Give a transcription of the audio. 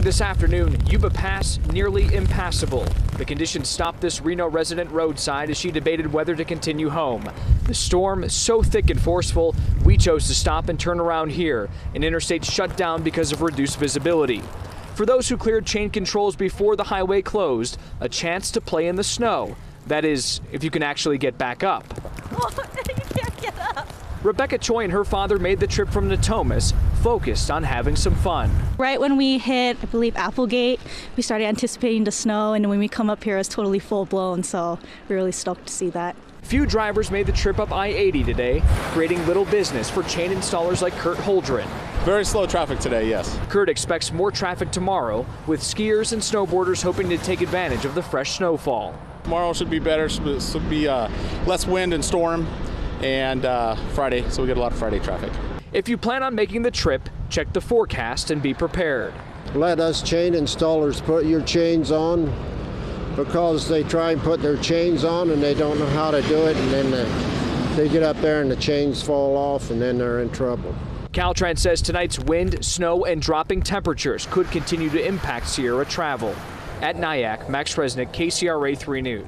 this afternoon, Yuba Pass nearly impassable. The conditions stopped this Reno resident roadside as she debated whether to continue home. The storm so thick and forceful, we chose to stop and turn around here. An interstate shut down because of reduced visibility. For those who cleared chain controls before the highway closed, a chance to play in the snow. That is, if you can actually get back up. Oh, you can't get up. Rebecca Choi and her father made the trip from Natomas, focused on having some fun. Right when we hit, I believe, Applegate, we started anticipating the snow, and when we come up here, it's totally full blown, so we're really stoked to see that. Few drivers made the trip up I-80 today, creating little business for chain installers like Kurt Holdren. Very slow traffic today, yes. Kurt expects more traffic tomorrow, with skiers and snowboarders hoping to take advantage of the fresh snowfall. Tomorrow should be better, should be less wind and storm, and Friday, so we get a lot of Friday traffic. If you plan on making the trip, check the forecast and be prepared. Let us chain installers put your chains on, because they try and put their chains on and they don't know how to do it, and then they get up there and the chains fall off and then they're in trouble. Caltrans says tonight's wind, snow, and dropping temperatures could continue to impact Sierra travel. At Nyack, Max Resnick, KCRA 3 News.